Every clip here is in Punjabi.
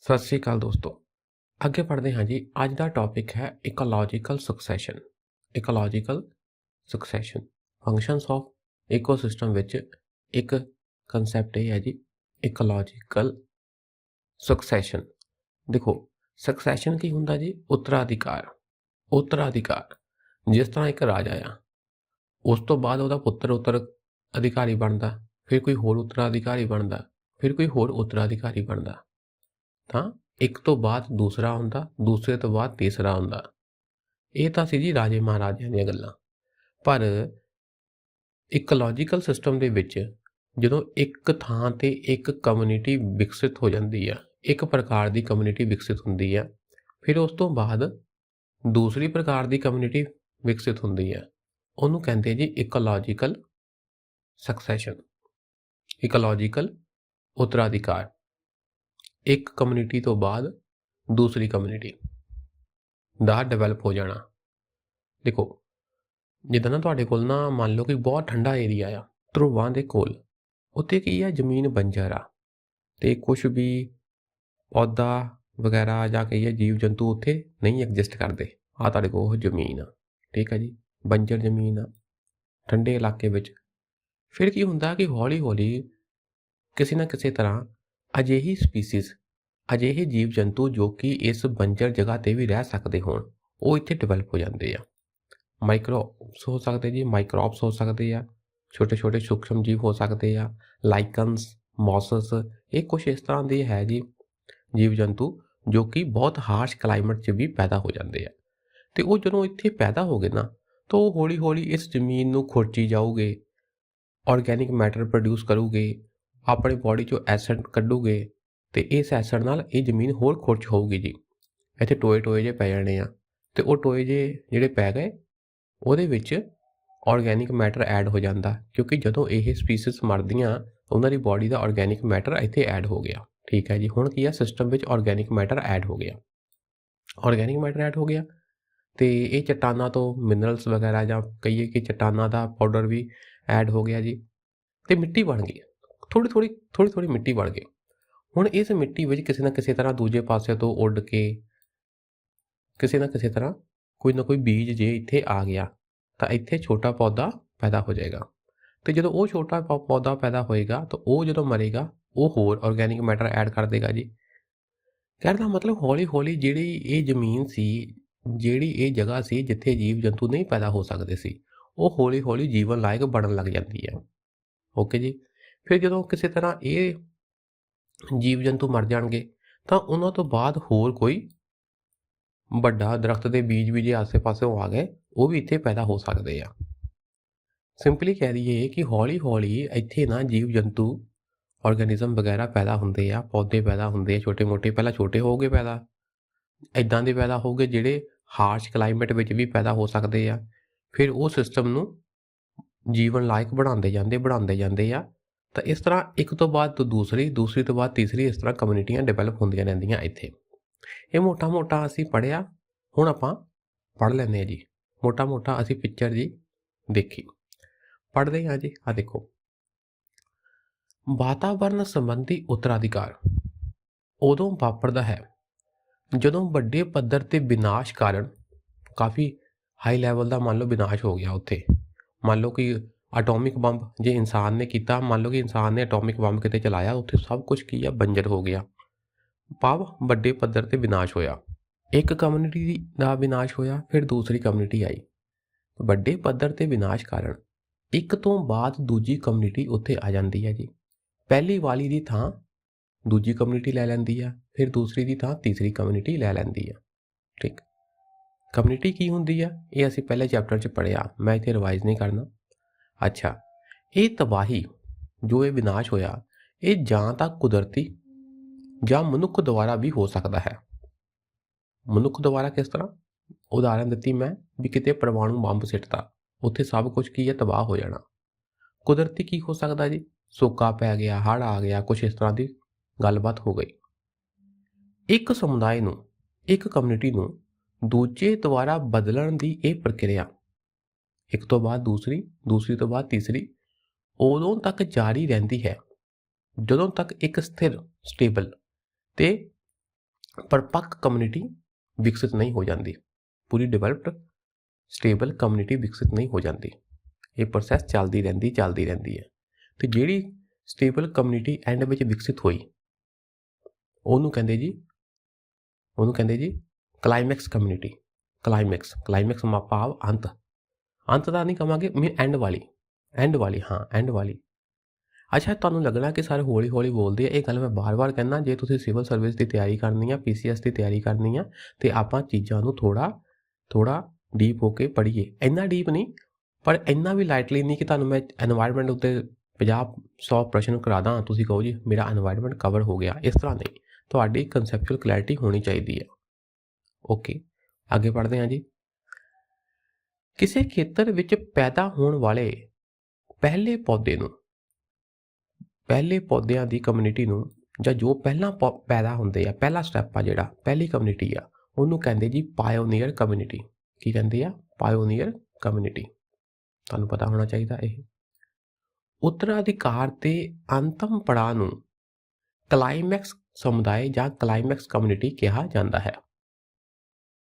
ਸਤਿ ਸ਼੍ਰੀ ਅਕਾਲ ਦੋਸਤੋ। ਅੱਗੇ ਪੜ੍ਹਦੇ ਹਾਂ ਜੀ। ਅੱਜ ਦਾ ਟੌਪਿਕ ਹੈ ecological succession. Ecological succession functions of ecosystem ਵਿੱਚ ਇੱਕ ਕਨਸੈਪਟ ਇਹ ਹੈ ਜੀ, ਇਕੋਲੋਜੀਕਲ ਸਕਸੈਸ਼ਨ। ਦੇਖੋ, ਸਕਸੈਸ਼ਨ ਕੀ ਹੁੰਦਾ ਜੀ? ਉੱਤਰਾਧਿਕਾਰ। ਉੱਤਰਾਧਿਕਾਰ ਜਿਸ ਤਰ੍ਹਾਂ ਇੱਕ ਰਾਜਾ ਆ, ਉਸ ਤੋਂ ਬਾਅਦ ਉਹਦਾ ਪੁੱਤਰ ਉੱਤਰਾਧਿਕਾਰੀ ਬਣਦਾ, ਫਿਰ ਕੋਈ ਹੋਰ ਉੱਤਰਾਧਿਕਾਰੀ ਬਣਦਾ, ਫਿਰ ਕੋਈ ਹੋਰ ਉੱਤਰਾਧਿਕਾਰੀ ਬਣਦਾ। ਤਾਂ ਇੱਕ ਤੋਂ ਬਾਅਦ ਦੂਸਰਾ ਹੁੰਦਾ, ਦੂਸਰੇ ਤੋਂ ਬਾਅਦ ਤੀਸਰਾ ਹੁੰਦਾ। ਇਹ ਤਾਂ ਸੀ ਜੀ ਰਾਜੇ ਮਹਾਰਾਜਿਆਂ ਦੀਆਂ ਗੱਲਾਂ। ਪਰ ਇਕੋਲੋਜੀਕਲ ਸਿਸਟਮ ਦੇ ਵਿੱਚ ਜਦੋਂ ਇੱਕ ਥਾਂ 'ਤੇ ਇੱਕ ਕਮਿਊਨਿਟੀ ਵਿਕਸਿਤ ਹੋ ਜਾਂਦੀ ਆ, ਇੱਕ ਪ੍ਰਕਾਰ ਦੀ ਕਮਿਊਨਿਟੀ ਵਿਕਸਿਤ ਹੁੰਦੀ ਆ, ਫਿਰ ਉਸ ਤੋਂ ਬਾਅਦ ਦੂਸਰੀ ਪ੍ਰਕਾਰ ਦੀ ਕਮਿਊਨਿਟੀ ਵਿਕਸਿਤ ਹੁੰਦੀ ਆ, ਉਹਨੂੰ ਕਹਿੰਦੇ ਜੀ ਇਕੋਲੋਜੀਕਲ ਸਕਸੈਸ਼ਨ। ਇਕੋਲੋਜੀਕਲ ਉੱਤਰਾਧਿਕਾਰ। ਇੱਕ ਕਮਿਊਨਿਟੀ ਤੋਂ ਬਾਅਦ ਦੂਸਰੀ ਕਮਿਊਨਿਟੀ ਦਾ ਡਿਵੈਲਪ ਹੋ ਜਾਣਾ। ਦੇਖੋ, ਜਿੱਦਾਂ ਨਾ ਤੁਹਾਡੇ ਕੋਲ ਨਾ ਮੰਨ ਲਓ ਕਿ ਬਹੁਤ ਠੰਡਾ ਏਰੀਆ ਆ ਧਰੁਵਾਂ ਦੇ ਕੋਲ, ਉੱਥੇ ਕੀ ਆ, ਜ਼ਮੀਨ ਬੰਜਰ ਆ ਅਤੇ ਕੁਛ ਵੀ ਪੌਦਾ ਵਗੈਰਾ ਜਾਂ ਕਹੀਏ ਜੀਵ ਜੰਤੂ ਉੱਥੇ ਨਹੀਂ ਐਗਜ਼ਿਸਟ ਕਰਦੇ। ਆਹ ਤੁਹਾਡੇ ਕੋਲ ਉਹ ਜ਼ਮੀਨ ਆ, ਠੀਕ ਆ ਜੀ, ਬੰਜਰ ਜ਼ਮੀਨ ਆ ਠੰਡੇ ਇਲਾਕੇ ਵਿੱਚ। ਫਿਰ ਕੀ ਹੁੰਦਾ ਕਿ ਹੌਲੀ ਹੌਲੀ ਕਿਸੇ ਨਾ ਕਿਸੇ ਤਰ੍ਹਾਂ ਅਜਿਹੀ ਸਪੀਸੀਜ਼, ਅਜਿਹੇ ਜੀਵ ਜੰਤੂ ਜੋ ਕਿ ਇਸ ਬੰਜਰ ਜਗ੍ਹਾ 'ਤੇ ਵੀ ਰਹਿ ਸਕਦੇ ਹੋਣ, ਉਹ ਇੱਥੇ ਡਿਵੈਲਪ ਹੋ ਜਾਂਦੇ ਆ। ਮਾਈਕਰੋਬਸ ਹੋ ਸਕਦੇ ਜੀ, ਮਾਈਕਰੋਬਸ ਹੋ ਸਕਦੇ ਆ, ਛੋਟੇ ਛੋਟੇ ਸੂਖਮ ਜੀਵ ਹੋ ਸਕਦੇ ਆ, ਲਾਈਕਨਸ, ਮੌਸਸ, ਇਹ ਕੁਛ ਇਸ ਤਰ੍ਹਾਂ ਦੇ ਹੈ ਜੀ ਜੀਵ ਜੰਤੂ ਜੋ ਕਿ ਬਹੁਤ ਹਾਰਸ਼ ਕਲਾਈਮੇਟ 'ਚ ਵੀ ਪੈਦਾ ਹੋ ਜਾਂਦੇ ਆ। ਅਤੇ ਉਹ ਜਦੋਂ ਇੱਥੇ ਪੈਦਾ ਹੋ ਗਏ ਨਾ, ਤਾਂ ਉਹ ਹੌਲੀ ਹੌਲੀ ਇਸ ਜ਼ਮੀਨ ਨੂੰ ਖੁਰਚੀ ਜਾਊਗੇ, ਔਰਗੈਨਿਕ ਮੈਟਰ ਪ੍ਰੋਡਿਊਸ ਕਰੂਗੇ, ਆਪਣੀ ਬੋਡੀ 'ਚੋਂ ਐਸਿਡ ਕੱਢੂਗੇ, ਅਤੇ ਇਸ ਐਸਿਡ ਨਾਲ ਇਹ ਜ਼ਮੀਨ ਹੋਰ ਖੁਰਚ ਹੋਊਗੀ ਜੀ। ਇੱਥੇ ਟੋਏ ਟੋਏ ਜਿਹੇ ਪੈ ਜਾਣੇ ਆ, ਅਤੇ ਉਹ ਟੋਏ ਜਿਹੇ ਜਿਹੜੇ ਪੈ ਗਏ, ਉਹਦੇ ਵਿੱਚ ਔਰਗੈਨਿਕ ਮੈਟਰ ਐਡ ਹੋ ਜਾਂਦਾ, ਕਿਉਂਕਿ ਜਦੋਂ ਇਹ ਸਪੀਸੀਜ਼ ਮਰਦੀਆਂ ਉਹਨਾਂ ਦੀ ਬੋਡੀ ਦਾ ਔਰਗੈਨਿਕ ਮੈਟਰ ਇੱਥੇ ਐਡ ਹੋ ਗਿਆ। ਠੀਕ ਹੈ ਜੀ, ਹੁਣ ਕੀ ਆ, ਸਿਸਟਮ ਵਿੱਚ ਔਰਗੈਨਿਕ ਮੈਟਰ ਐਡ ਹੋ ਗਿਆ। ਔਰਗੈਨਿਕ ਮੈਟਰ ਐਡ ਹੋ ਗਿਆ ਅਤੇ ਇਹ ਚੱਟਾਨਾਂ ਤੋਂ ਮਿਨਰਲਸ ਵਗੈਰਾ ਜਾਂ ਕਹੀਏ ਕਿ ਚੱਟਾਨਾਂ ਦਾ ਪਾਊਡਰ ਵੀ ਐਡ ਹੋ ਗਿਆ ਜੀ, ਅਤੇ ਮਿੱਟੀ ਬਣ ਗਈ। ਥੋੜ੍ਹੀ ਥੋੜ੍ਹੀ ਮਿੱਟੀ ਬਣ ਗਈ। ਹੁਣ ਇਸ ਮਿੱਟੀ ਵਿੱਚ ਕਿਸੇ ਨਾ ਕਿਸੇ ਤਰ੍ਹਾਂ ਦੂਜੇ ਪਾਸੇ ਤੋਂ ਉੱਡ ਕੇ ਕਿਸੇ ਨਾ ਕਿਸੇ ਤਰ੍ਹਾਂ ਕੋਈ ਨਾ ਕੋਈ ਬੀਜ ਜੇ ਇੱਥੇ ਆ ਗਿਆ, ਤਾਂ ਇੱਥੇ ਛੋਟਾ ਪੌਦਾ ਪੈਦਾ ਹੋ ਜਾਏਗਾ। ਅਤੇ ਜਦੋਂ ਉਹ ਛੋਟਾ ਪੌਦਾ ਪੈਦਾ ਹੋਏਗਾ, ਤਾਂ ਉਹ ਜਦੋਂ ਮਰੇਗਾ, ਉਹ ਹੋਰ ਔਰਗੈਨਿਕ ਮੈਟਰ ਐਡ ਕਰ ਦੇਗਾ ਜੀ। ਕਹਿਣ ਦਾ ਮਤਲਬ ਹੌਲੀ ਹੌਲੀ ਜਿਹੜੀ ਇਹ ਜ਼ਮੀਨ ਸੀ, ਜਿਹੜੀ ਇਹ ਜਗ੍ਹਾ ਸੀ ਜਿੱਥੇ ਜੀਵ ਜੰਤੂ ਨਹੀਂ ਪੈਦਾ ਹੋ ਸਕਦੇ ਸੀ, ਉਹ ਹੌਲੀ ਹੌਲੀ ਜੀਵਨ ਲਾਇਕ ਬਣਨ ਲੱਗ ਜਾਂਦੀ ਹੈ। ਓਕੇ ਜੀ। ਫਿਰ ਜਦੋਂ ਕਿਸੇ ਤਰ੍ਹਾਂ ਇਹ ਜੀਵ ਜੰਤੂ ਮਰ ਜਾਣਗੇ, ਤਾਂ ਉਹਨਾਂ ਤੋਂ ਬਾਅਦ ਹੋਰ ਕੋਈ ਵੱਡਾ ਦਰਖਤ ਦੇ ਬੀਜ ਵੀ ਜੇ ਆਸੇ ਪਾਸਿਓਂ ਆ ਗਏ, ਉਹ ਵੀ ਇੱਥੇ ਪੈਦਾ ਹੋ ਸਕਦੇ ਆ। ਸਿੰਪਲੀ ਕਹਿ ਦਈਏ ਕਿ ਹੌਲੀ ਹੌਲੀ ਇੱਥੇ ਨਾ ਜੀਵ ਜੰਤੂ, ਔਰਗੈਨਿਜ਼ਮ ਵਗੈਰਾ ਪੈਦਾ ਹੁੰਦੇ ਆ, ਪੌਦੇ ਪੈਦਾ ਹੁੰਦੇ ਆ ਛੋਟੇ ਮੋਟੇ। ਪਹਿਲਾਂ ਛੋਟੇ ਹੋਊਗੇ ਪੈਦਾ, ਇੱਦਾਂ ਦੇ ਪੈਦਾ ਹੋਊਗੇ ਜਿਹੜੇ ਹਾਰਸ਼ ਕਲਾਈਮੇਟ ਵਿੱਚ ਵੀ ਪੈਦਾ ਹੋ ਸਕਦੇ ਆ। ਫਿਰ ਉਹ ਸਿਸਟਮ ਨੂੰ ਜੀਵਨ ਲਾਇਕ ਬਣਾਉਂਦੇ ਜਾਂਦੇ ਆ। ਤਾਂ ਇਸ ਤਰ੍ਹਾਂ ਇੱਕ ਤੋਂ ਬਾਅਦ ਦੂਸਰੀ ਤੋਂ ਬਾਅਦ ਤੀਸਰੀ, ਇਸ ਤਰ੍ਹਾਂ ਕਮਿਊਨਿਟੀਆਂ ਡਿਵੈਲਪ ਹੁੰਦੀਆਂ ਰਹਿੰਦੀਆਂ ਇੱਥੇ। ਇਹ ਮੋਟਾ ਮੋਟਾ ਅਸੀਂ ਪੜ੍ਹਿਆ, ਹੁਣ ਆਪਾਂ ਪੜ੍ਹ ਲੈਂਦੇ ਹਾਂ ਜੀ। ਮੋਟਾ ਮੋਟਾ ਅਸੀਂ ਪਿਕਚਰ ਜੀ ਦੇਖੀ, ਪੜ੍ਹਦੇ ਹਾਂ ਜੀ। ਆਹ ਦੇਖੋ, ਵਾਤਾਵਰਨ ਸੰਬੰਧੀ ਉੱਤਰਾਧਿਕਾਰ ਉਦੋਂ ਵਾਪਰਦਾ ਹੈ ਜਦੋਂ ਵੱਡੇ ਪੱਧਰ 'ਤੇ ਵਿਨਾਸ਼ ਕਾਰਨ, ਕਾਫੀ ਹਾਈ ਲੈਵਲ ਦਾ ਮੰਨ ਲਓ ਵਿਨਾਸ਼ ਹੋ ਗਿਆ ਉੱਥੇ। ਮੰਨ ਲਓ ਕਿ ਐਟੋਮਿਕ ਬੰਬ ਜੇ ਇਨਸਾਨ ਨੇ ਕੀਤਾ, ਮੰਨ ਲਓ ਕਿ ਇਨਸਾਨ ਨੇ ਐਟੋਮਿਕ ਬੰਬ ਕਿਤੇ ਚਲਾਇਆ, ਉੱਥੇ ਸਭ ਕੁਝ ਕੀ ਆ, ਬੰਜਰ ਹੋ ਗਿਆ। ਭਾਵ ਵੱਡੇ ਪੱਧਰ 'ਤੇ ਵਿਨਾਸ਼ ਹੋਇਆ। ਇੱਕ ਕਮਿਊਨਿਟੀ ਦਾ ਵਿਨਾਸ਼ ਹੋਇਆ, ਫਿਰ ਦੂਸਰੀ ਕਮਿਊਨਿਟੀ ਆਈ। ਵੱਡੇ ਪੱਧਰ 'ਤੇ ਵਿਨਾਸ਼ ਕਾਰਨ ਇੱਕ ਤੋਂ ਬਾਅਦ ਦੂਜੀ ਕਮਿਊਨਿਟੀ ਉੱਥੇ ਆ ਜਾਂਦੀ ਹੈ ਜੀ। ਪਹਿਲੀ ਵਾਲੀ ਦੀ ਥਾਂ ਦੂਜੀ ਕਮਿਊਨਿਟੀ ਲੈ ਲੈਂਦੀ ਆ, ਫਿਰ ਦੂਸਰੀ ਦੀ ਥਾਂ ਤੀਸਰੀ ਕਮਿਊਨਿਟੀ ਲੈ ਲੈਂਦੀ ਆ। ਠੀਕ, ਕਮਿਊਨਿਟੀ ਕੀ ਹੁੰਦੀ ਆ, ਇਹ ਅਸੀਂ ਪਹਿਲੇ ਚੈਪਟਰ 'ਚ ਪੜ੍ਹਿਆ, ਮੈਂ ਇੱਥੇ ਰਿਵਾਈਜ਼ ਨਹੀਂ ਕਰਨਾ। ਅੱਛਾ, ਇਹ ਤਬਾਹੀ ਜੋ ਇਹ ਵਿਨਾਸ਼ ਹੋਇਆ, ਇਹ ਜਾਂ ਤਾਂ ਕੁਦਰਤੀ ਜਾਂ ਮਨੁੱਖ ਦੁਆਰਾ ਵੀ ਹੋ ਸਕਦਾ ਹੈ। ਮਨੁੱਖ ਦੁਆਰਾ ਕਿਸ ਤਰ੍ਹਾਂ? ਉਦਾਹਰਨ ਦਿੱਤੀ ਮੈਂ ਵੀ ਕਿਤੇ ਪਰਮਾਣੂ ਬੰਬ ਸਿੱਟਤਾ, ਉੱਥੇ ਸਭ ਕੁਝ ਕੀ ਹੈ, ਤਬਾਹ ਹੋ ਜਾਣਾ। ਕੁਦਰਤੀ ਕੀ ਹੋ ਸਕਦਾ ਜੀ? ਸੋਕਾ ਪੈ ਗਿਆ, ਹੜ੍ਹ ਆ ਗਿਆ, ਕੁਛ ਇਸ ਤਰ੍ਹਾਂ ਦੀ ਗੱਲਬਾਤ ਹੋ ਗਈ। ਇੱਕ ਸਮੁਦਾਇ ਨੂੰ, ਇੱਕ ਕਮਿਊਨਿਟੀ ਨੂੰ ਦੂਜੇ ਦੁਆਰਾ ਬਦਲਣ ਦੀ ਇਹ ਪ੍ਰਕਿਰਿਆ ਇੱਕ ਤੋਂ ਬਾਅਦ ਦੂਸਰੀ ਤੋਂ ਬਾਅਦ ਤੀਸਰੀ ਉਦੋਂ ਤੱਕ ਜਾਰੀ ਰਹਿੰਦੀ ਹੈ ਜਦੋਂ ਤੱਕ ਇੱਕ ਸਥਿਰ, ਸਟੇਬਲ ਅਤੇ ਪਰਪੱਕ ਕਮਿਊਨਿਟੀ ਵਿਕਸਿਤ ਨਹੀਂ ਹੋ ਜਾਂਦੀ, ਪੂਰੀ ਡਿਵੈਲਪਡ ਸਟੇਬਲ ਕਮਿਊਨਿਟੀ ਵਿਕਸਿਤ ਨਹੀਂ ਹੋ ਜਾਂਦੀ। ਇਹ ਪ੍ਰੋਸੈਸ ਚੱਲਦੀ ਰਹਿੰਦੀ ਹੈ। ਤੇ ਜਿਹੜੀ ਸਟੇਬਲ ਕਮਿਊਨਿਟੀ ਐਂਡ ਵਿੱਚ ਵਿਕਸਿਤ ਹੋਈ ਉਹਨੂੰ ਕਹਿੰਦੇ ਜੀ ਕਲਾਈਮੈਕਸ ਕਮਿਊਨਿਟੀ। ਕਲਾਈਮੈਕਸ ਭਾਵ ਅੰਤ ਦਾ ਨਹੀਂ ਕਹਾਂਗੇ, ਐਂਡ ਵਾਲੀ ਹਾਂ, ਐਂਡ ਵਾਲੀ। ਅੱਛਾ, ਤੁਹਾਨੂੰ ਲੱਗਣਾ ਕਿ ਸਰ ਹੌਲੀ ਹੌਲੀ ਬੋਲਦੇ ਆ। ਇਹ ਗੱਲ ਮੈਂ ਬਾਰ-ਬਾਰ ਕਹਿੰਦਾ, ਜੇ ਤੁਸੀਂ ਸਿਵਲ ਸਰਵਿਸ ਦੀ ਤਿਆਰੀ ਕਰਨੀ ਆ, PCS ਦੀ ਤਿਆਰੀ ਕਰਨੀ ਆ, ਤੇ ਆਪਾਂ ਚੀਜ਼ਾਂ ਨੂੰ ਥੋੜਾ ਡੀਪ ਹੋ ਕੇ ਪੜ੍ਹੀਏ। ਇੰਨਾ ਡੀਪ ਨਹੀਂ, ਪਰ ਇੰਨਾ ਵੀ ਲਾਈਟਲੀ ਨਹੀਂ ਕਿ ਤੁਹਾਨੂੰ ਮੈਂ ਐਨਵਾਇਰਨਮੈਂਟ ਉੱਤੇ 50-100 ਪ੍ਰਸ਼ਨ ਕਰਾ ਦਾਂ, ਤੁਸੀਂ ਕਹੋ ਜੀ ਮੇਰਾ ਐਨਵਾਇਰਨਮੈਂਟ ਕਵਰ ਹੋ ਗਿਆ। ਇਸ ਤਰ੍ਹਾਂ ਨਹੀਂ, ਤੁਹਾਡੀ ਕਨਸੈਪਚੁਅਲ ਕਲੈਰਿਟੀ ਹੋਣੀ ਚਾਹੀਦੀ ਹੈ। ਓਕੇ, ਅੱਗੇ ਪੜ੍ਹਦੇ ਹਾਂ ਜੀ। ਕਿਸੇ ਖੇਤਰ ਵਿੱਚ ਪੈਦਾ ਹੋਣ ਵਾਲੇ ਪਹਿਲੇ ਪੌਦਿਆਂ ਦੀ ਕਮਿਊਨਿਟੀ ਨੂੰ, ਜਾਂ ਜੋ ਪਹਿਲਾਂ ਪੈਦਾ ਹੁੰਦੇ ਆ, ਪਹਿਲਾ ਸਟੈਪ ਆ ਜਿਹੜਾ, ਪਹਿਲੀ ਕਮਿਊਨਿਟੀ ਆ, ਉਹਨੂੰ ਕਹਿੰਦੇ ਜੀ ਪਾਇਓਨੀਅਰ ਕਮਿਊਨਿਟੀ। ਕੀ ਕਹਿੰਦੇ ਆ? ਪਾਇਓਨੀਅਰ ਕਮਿਊਨਿਟੀ। ਤੁਹਾਨੂੰ ਪਤਾ ਹੋਣਾ ਚਾਹੀਦਾ ਇਹ। ਉੱਤਰਾਧਿਕਾਰ ਦੇ ਅੰਤਮ ਪੜਾਅ ਨੂੰ ਕਲਾਈਮੈਕਸ ਸਮੁਦਾਇ ਜਾਂ ਕਲਾਈਮੈਕਸ ਕਮਿਊਨਿਟੀ ਕਿਹਾ ਜਾਂਦਾ ਹੈ।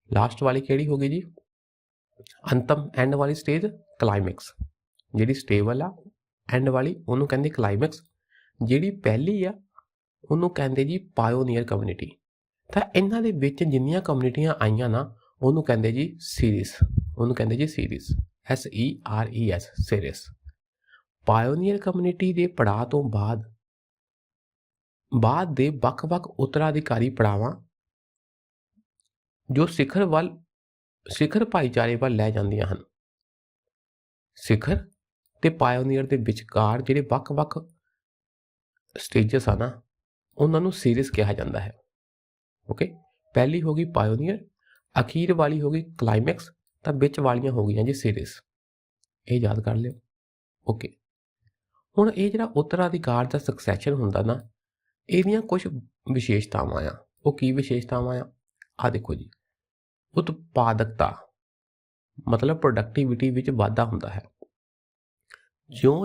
ਲਾਸਟ ਵਾਲੀ ਕਿਹੜੀ ਹੋ ਗਈ ਜੀ? ਅੰਤਮ, ਐਂਡ ਵਾਲੀ ਸਟੇਜ ਕਲਾਈਮੈਕਸ। ਜਿਹੜੀ ਸਟੇਬਲ ਆ ਐਂਡ ਵਾਲੀ ਉਹਨੂੰ ਕਹਿੰਦੇ ਕਲਾਈਮੈਕਸ। ਜਿਹੜੀ ਪਹਿਲੀ ਆ ਉਹਨੂੰ ਕਹਿੰਦੇ ਜੀ ਪਾਇਓਨੀਅਰ ਕਮਿਊਨਿਟੀ। ਤਾਂ ਇਹਨਾਂ ਦੇ ਵਿੱਚ ਜਿੰਨੀਆਂ ਕਮਿਊਨਿਟੀਆਂ ਆਈਆਂ ਨਾ ਉਹਨੂੰ ਕਹਿੰਦੇ ਜੀ seres. SERES seres. Pioneer community ਦੇ ਪੜਾਅ ਤੋਂ ਬਾਅਦ ਦੇ ਵੱਖ-ਵੱਖ ਉੱਤਰਾਧਿਕਾਰੀ ਪੜਾਵਾਂ ਜੋ ਸਿਖਰ ਭਾਈਚਾਰੇ ਵੱਲ ਲੈ ਜਾਂਦੀਆਂ ਹਨ। ਸਿਖਰ ਤੇ ਪਾਇਓਨੀਅਰ ਦੇ ਵਿਚਕਾਰ ਜਿਹੜੇ ਵੱਖ-ਵੱਖ ਸਟੇਜਸ ਆ ਨਾ, ਉਹਨਾਂ ਨੂੰ ਸੀਰੀਜ਼ ਕਿਹਾ ਜਾਂਦਾ ਹੈ। ਓਕੇ, ਪਹਿਲੀ ਹੋ ਗਈ ਪਾਇਓਨੀਅਰ, ਅਖੀਰ ਵਾਲੀ ਹੋ ਗਈ ਕਲਾਈਮੈਕਸ, ਤਾਂ ਵਿੱਚ ਵਾਲੀਆਂ ਹੋ ਗਈਆਂ ਜੀ ਸੀਰੀਜ਼। ਇਹ ਯਾਦ ਕਰ ਲਿਓ। ਓਕੇ, ਹੁਣ ਇਹ ਜਿਹੜਾ ਉੱਤਰਾਧਿਕਾਰ ਦਾ ਸਕਸੈਸ਼ਨ ਹੁੰਦਾ ਨਾ, ਇਹਦੀਆਂ ਕੁਝ ਵਿਸ਼ੇਸ਼ਤਾਵਾਂ ਆ। ਉਹ ਕੀ ਵਿਸ਼ੇਸ਼ਤਾਵਾਂ ਆ? ਆ ਦੇਖੋ ਜੀ। ਉਤਪਾਦਕਤਾ ਮਤਲਬ ਪ੍ਰੋਡਕਟਿਵਿਟੀ ਵਿੱਚ ਵਾਧਾ ਹੁੰਦਾ ਹੈ।